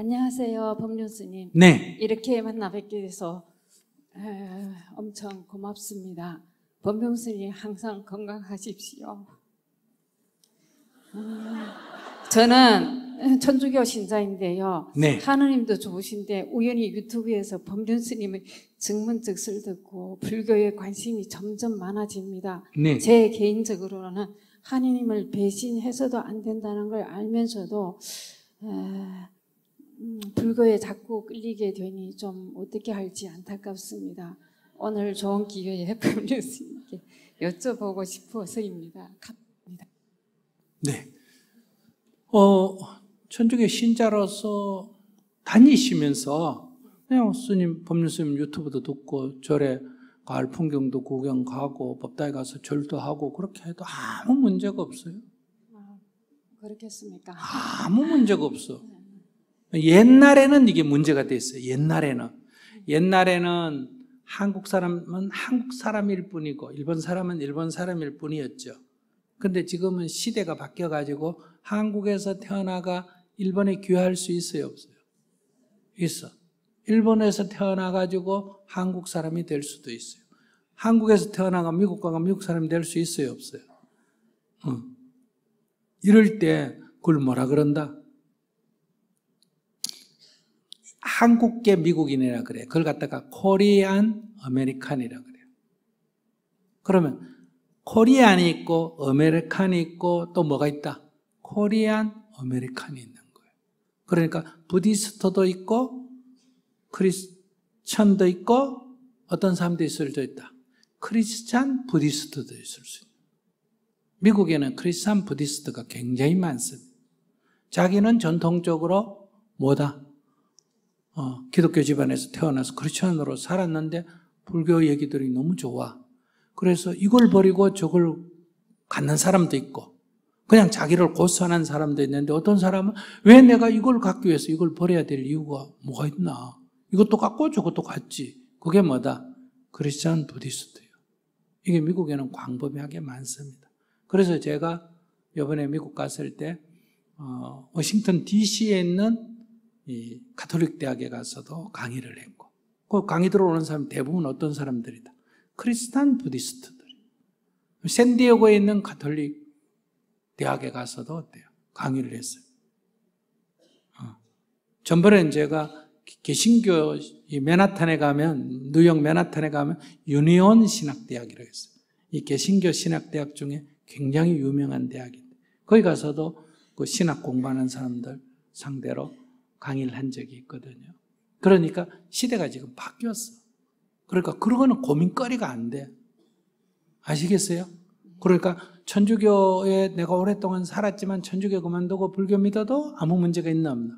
안녕하세요, 법륜스님. 네. 이렇게 만나 뵙게 돼서 엄청 고맙습니다. 법륜스님 항상 건강하십시오. 저는 천주교 신자인데요. 네. 하느님도 좋으신데 우연히 유튜브에서 법륜스님의 증문즉설 듣고 불교에 관심이 점점 많아집니다. 네. 제 개인적으로는 하느님을 배신해서도 안 된다는 걸 알면서도 불교에 자꾸 끌리게 되니 좀 어떻게 할지 안타깝습니다. 오늘 좋은 기회에 법륜스님께 여쭤보고 싶어서입니다. 감사합니다. 네. 천주교 신자로서 다니시면서 그냥 스님, 법륜스님 유튜브도 듣고 절에 가을 풍경도 구경 가고 법당에 가서 절도 하고 그렇게 해도 아무 문제가 없어요. 그렇겠습니까? 아무 문제가 없어. 옛날에는 이게 문제가 됐어요. 옛날에는 한국 사람은 한국 사람일 뿐이고 일본 사람은 일본 사람일 뿐이었죠. 근데 지금은 시대가 바뀌어가지고 한국에서 태어나가 일본에 귀화할 수 있어요, 없어요? 있어. 일본에서 태어나가지고 한국 사람이 될 수도 있어요. 한국에서 태어나가 미국 가가 미국 사람이 될 수 있어요, 없어요? 이럴 때 그걸 뭐라 그런다? 한국계 미국인이라 그래. 그걸 갖다가 코리안 아메리칸이라 그래요. 그러면 코리안이 있고 아메리칸이 있고 또 뭐가 있다? 코리안 아메리칸이 있는 거예요. 그러니까 부디스트도 있고 크리스천도 있고 어떤 사람도 있을 수 있다. 크리스찬 부디스트도 있을 수 있다. 미국에는 크리스찬 부디스트가 굉장히 많습니다. 자기는 전통적으로 뭐다? 기독교 집안에서 태어나서 크리스천으로 살았는데 불교 얘기들이 너무 좋아. 그래서 이걸 버리고 저걸 갖는 사람도 있고 그냥 자기를 고수하는 사람도 있는데 어떤 사람은 왜 내가 이걸 갖기 위해서 이걸 버려야 될 이유가 뭐가 있나. 이것도 갖고 저것도 갖지. 그게 뭐다? 크리스천 부디스트예요. 이게 미국에는 광범위하게 많습니다. 그래서 제가 이번에 미국 갔을 때 워싱턴 DC에 있는 이 가톨릭 대학에 가서도 강의를 했고 그 강의 들어오는 사람 대부분 어떤 사람들이다? 크리스찬 부디스트들. 샌디에고에 있는 가톨릭 대학에 가서도 어때요? 강의를 했어요. 전번에 제가 개신교 맨하탄에 가면 뉴욕 맨하탄에 가면 유니온 신학대학이라고 했어요. 이 개신교 신학대학 중에 굉장히 유명한 대학인데 거기 가서도 그 신학 공부하는 사람들 상대로 강의를 한 적이 있거든요. 그러니까 시대가 지금 바뀌었어. 그러니까 그런 거는 고민거리가 안 돼. 아시겠어요? 그러니까 천주교에 내가 오랫동안 살았지만 천주교 그만두고 불교 믿어도 아무 문제가 있나 없나?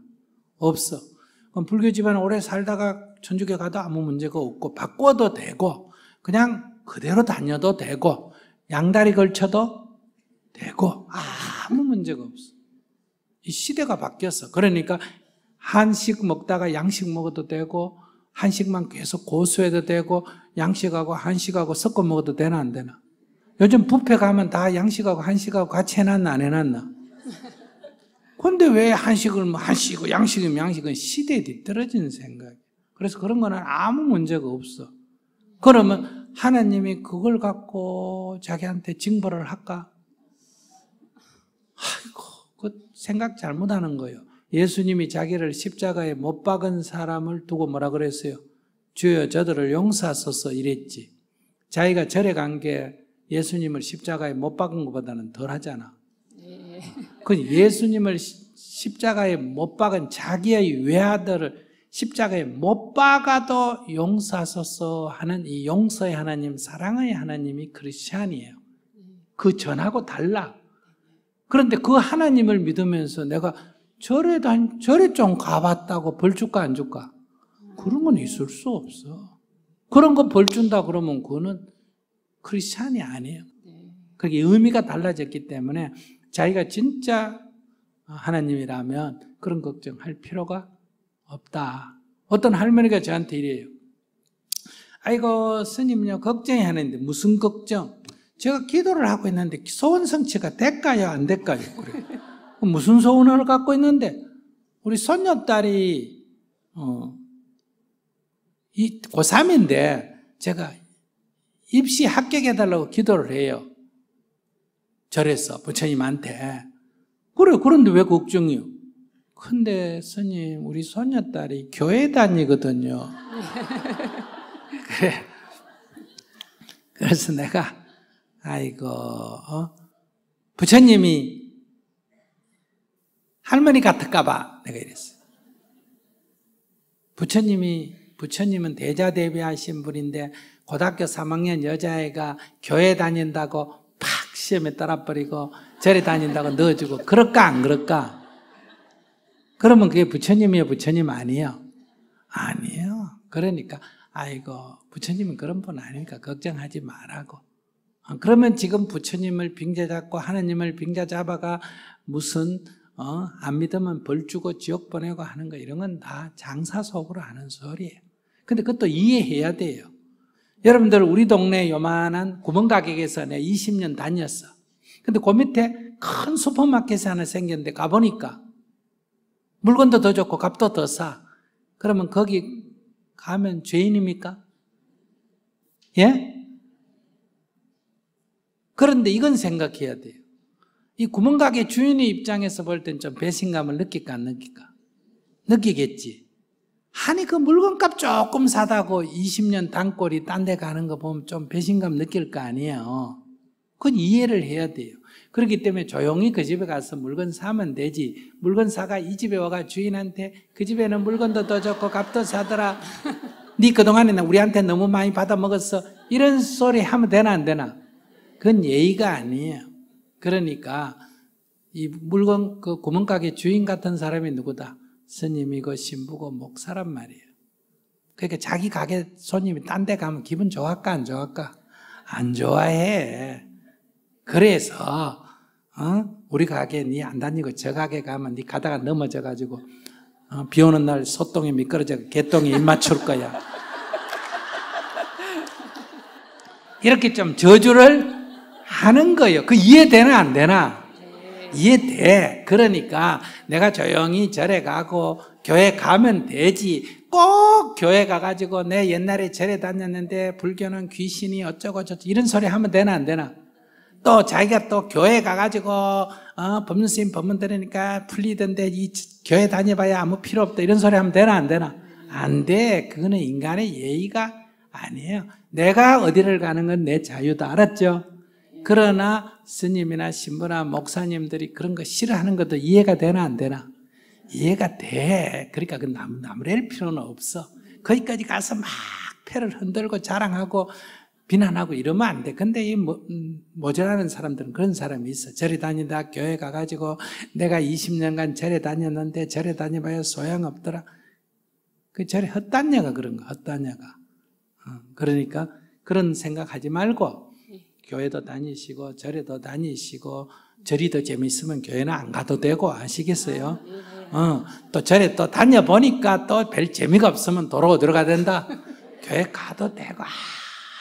없어. 그럼 불교 집안에 오래 살다가 천주교 가도 아무 문제가 없고 바꿔도 되고 그냥 그대로 다녀도 되고 양다리 걸쳐도 되고 아무 문제가 없어. 이 시대가 바뀌었어. 그러니까 한식 먹다가 양식 먹어도 되고 한식만 계속 고수해도 되고 양식하고 한식하고 섞어 먹어도 되나 안 되나? 요즘 뷔페 가면 다 양식하고 한식하고 같이 해놨나 안 해놨나? 근데 왜 한식을 한식이고 양식이면 양식은 시대에 뒤떨어지는 생각이에요. 그래서 그런 거는 아무 문제가 없어. 그러면 하나님이 그걸 갖고 자기한테 징벌을 할까? 아이고, 그 생각 잘못하는 거예요. 예수님이 자기를 십자가에 못 박은 사람을 두고 뭐라 그랬어요? 주여 저들을 용서하소서 이랬지. 자기가 절에 간 게 예수님을 십자가에 못 박은 것보다는 덜 하잖아. 그 예수님을 십자가에 못 박은 자기의 외아들을 십자가에 못 박아도 용서하소서 하는 이 용서의 하나님, 사랑의 하나님이 크리스찬이에요. 그 전하고 달라. 그런데 그 하나님을 믿으면서 내가 절에 좀 가봤다고 벌 줄까 안 줄까? 그런 건 있을 수 없어. 그런 거 벌 준다 그러면 그거는 크리스찬이 아니에요. 그게 의미가 달라졌기 때문에 자기가 진짜 하나님이라면 그런 걱정할 필요가 없다. 어떤 할머니가 저한테 이래요. 아이고 스님요 걱정이 하는데 무슨 걱정? 제가 기도를 하고 있는데 소원 성취가 될까요 안 될까요? 그래요. 무슨 소원을 갖고 있는데? 우리 손녀딸이 이 고3인데 제가 입시 합격해달라고 기도를 해요. 절에서 부처님한테. 그래, 그런데 왜 걱정이요? 근데 스님, 우리 손녀딸이 교회 다니거든요. 그래. 그래서 내가 아이고 부처님이 할머니 같을까봐 내가 이랬어요. 부처님은 대자대비하신 분인데 고등학교 3학년 여자애가 교회 다닌다고 팍 시험에 따라버리고 절에 다닌다고 넣어주고 그럴까 안 그럴까? 그러면 그게 부처님이에요, 부처님 아니에요? 아니에요. 그러니까 아이고 부처님은 그런 분 아니니까 걱정하지 말라고. 그러면 지금 부처님을 빙자잡고 하나님을 빙자잡아가 무슨 안 믿으면 벌 주고 지옥 보내고 하는 거 이런 건 다 장사 속으로 하는 소리예요. 근데 그것도 이해해야 돼요. 여러분들 우리 동네 요만한 구멍가게에서 내가 20년 다녔어. 근데 그 밑에 큰 슈퍼마켓이 하나 생겼는데 가보니까 물건도 더 좋고 값도 더 싸. 그러면 거기 가면 죄인입니까? 예? 그런데 이건 생각해야 돼요. 이 구멍가게 주인의 입장에서 볼 땐 좀 배신감을 느낄까 안 느낄까? 느끼겠지. 아니 그 물건값 조금 사다고 20년 단골이 딴 데 가는 거 보면 좀 배신감 느낄 거 아니에요. 그건 이해를 해야 돼요. 그렇기 때문에 조용히 그 집에 가서 물건 사면 되지. 물건 사가 이 집에 와가 주인한테 그 집에는 물건도 더 좋고 값도 사더라. 네 그동안에 우리한테 너무 많이 받아 먹었어. 이런 소리 하면 되나 안 되나? 그건 예의가 아니에요. 그러니까 이 물건 그 구멍가게 주인 같은 사람이 누구다? 스님이고 신부고 목사란 말이에요. 그러니까 자기 가게 손님이 딴 데 가면 기분 좋을까 안 좋을까? 안 좋아해. 그래서 우리 가게 니 안 다니고 저 가게 가면 니 가다가 넘어져가지고 비 오는 날 소똥이 미끄러져 개똥이 입 맞출 거야. 이렇게 좀 저주를 하는 거예요. 그 이해되나 안 되나? 이해돼. 그러니까 내가 조용히 절에 가고 교회 가면 되지. 꼭 교회 가가지고 내 옛날에 절에 다녔는데 불교는 귀신이 어쩌고 저쩌고 이런 소리 하면 되나 안 되나? 또 자기가 또 교회 가가지고 법륜스님 법문 들으니까 풀리던데 이 교회 다녀봐야 아무 필요 없다 이런 소리 하면 되나 안 되나? 안 돼. 그거는 인간의 예의가 아니에요. 내가 어디를 가는 건 내 자유다. 알았죠? 그러나 스님이나 신부나 목사님들이 그런 거 싫어하는 것도 이해가 되나 안 되나? 이해가 돼. 그러니까 그 나무랄 필요는 없어. 거기까지 가서 막 패를 흔들고 자랑하고 비난하고 이러면 안 돼. 근데 이 모자라는 사람들은 그런 사람이 있어. 절에 다니다 교회 가가지고 내가 20년간 절에 다녔는데 절에 다녀봐야 소용없더라. 그 절에 헛다녀가 그런 거, 헛다녀가. 그러니까 그런 생각하지 말고 교회도 다니시고 절에도 다니시고 절이 더 재미있으면 교회는 안 가도 되고 아시겠어요? 또 절에 또 다녀보니까 또 별 재미가 없으면 도로 들어가야 된다. 교회 가도 되고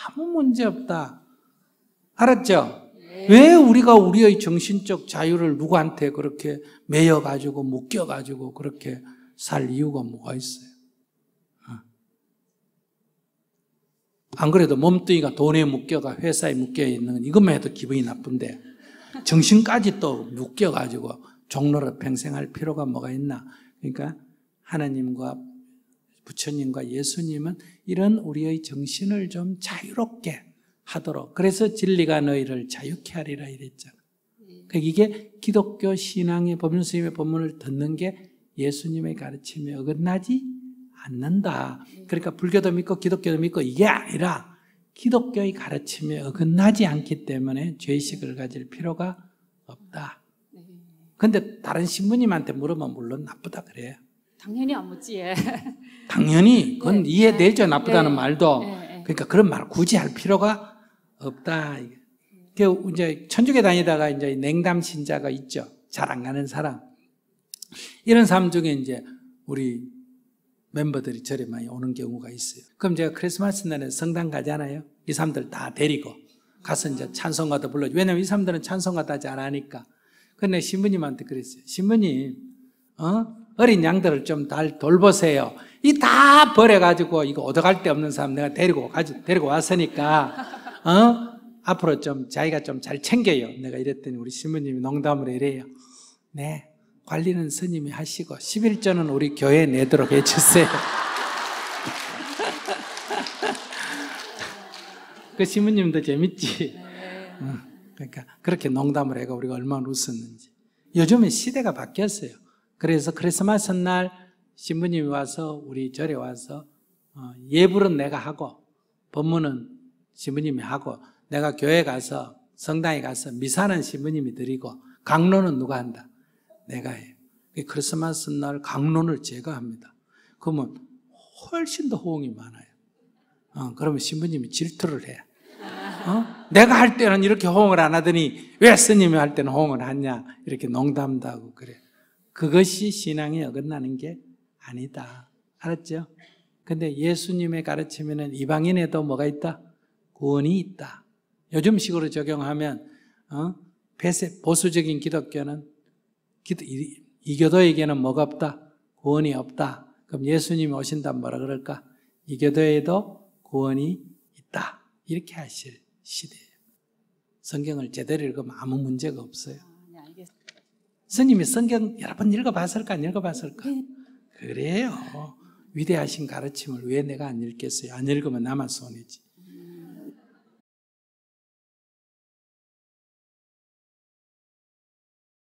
아무 문제 없다. 알았죠? 왜 우리가 우리의 정신적 자유를 누구한테 그렇게 매여가지고 묶여가지고 그렇게 살 이유가 뭐가 있어요? 안 그래도 몸뚱이가 돈에 묶여가 회사에 묶여 있는 건 이것만 해도 기분이 나쁜데 정신까지 또 묶여가지고 종로로 평생할 필요가 뭐가 있나? 그러니까 하나님과 부처님과 예수님은 이런 우리의 정신을 좀 자유롭게 하도록 그래서 진리가 너희를 자유케 하리라 이랬잖아. 그러니까 이게 기독교 신앙의 법륜스님의 법문을 듣는 게 예수님의 가르침에 어긋나지 않는다. 그러니까 불교도 믿고 기독교도 믿고 이게 아니라 기독교의 가르침에 어긋나지 않기 때문에 죄의식을 가질 필요가 없다. 근데 다른 신부님한테 물으면 물론 나쁘다 그래요. 당연히 안 묻지. 당연히 그건 네. 이해되죠. 나쁘다는 네. 말도. 네. 그러니까 그런 말 굳이 할 필요가 없다. 이제 천주교 다니다가 이제 냉담 신자가 있죠. 잘 안 가는 사람. 이런 사람 중에 이제 우리 멤버들이 절에 많이 오는 경우가 있어요. 그럼 제가 크리스마스 날에 성당 가잖아요. 이 사람들 다 데리고 가서 이제 찬송가도 불러줘. 왜냐면 이 사람들은 찬송가 다 잘 아니까. 근데 신부님한테 그랬어요. 신부님, 어린 양들을 좀 잘 돌보세요. 이 다 버려가지고 이거 얻어갈 데 없는 사람 내가 데리고 왔으니까 앞으로 좀 자기가 좀 잘 챙겨요. 내가 이랬더니 우리 신부님이 농담으로 이래요. 네, 관리는 스님이 하시고 11조는 우리 교회에 내도록 해주세요. 그 신부님도 재밌지? 그러니까 그렇게 농담을 해가 우리가 얼마나 웃었는지. 요즘은 시대가 바뀌었어요. 그래서 크리스마스 날 신부님이 와서 우리 절에 와서 예불은 내가 하고 법문은 신부님이 하고 내가 교회 가서 성당에 가서 미사는 신부님이 드리고 강론은 누가 한다? 내가 해요. 크리스마스 날 강론을 제가 합니다. 그러면 훨씬 더 호응이 많아요. 그러면 신부님이 질투를 해요. 내가 할 때는 이렇게 호응을 안 하더니 왜 스님이 할 때는 호응을 하냐 이렇게 농담도 하고 그래. 그것이 신앙에 어긋나는 게 아니다. 알았죠? 근데 예수님의 가르침에는 이방인에도 뭐가 있다? 구원이 있다. 요즘식으로 적용하면 보수적인 기독교는 이교도에게는 뭐가 없다? 구원이 없다. 그럼 예수님이 오신다면 뭐라 그럴까? 이교도에도 구원이 있다. 이렇게 하실 시대예요. 성경을 제대로 읽으면 아무 문제가 없어요. 네, 알겠습니다. 스님이 성경 여러 번 읽어봤을까 안 읽어봤을까? 그래요. 위대하신 가르침을 왜 내가 안 읽겠어요? 안 읽으면 나만 손해지.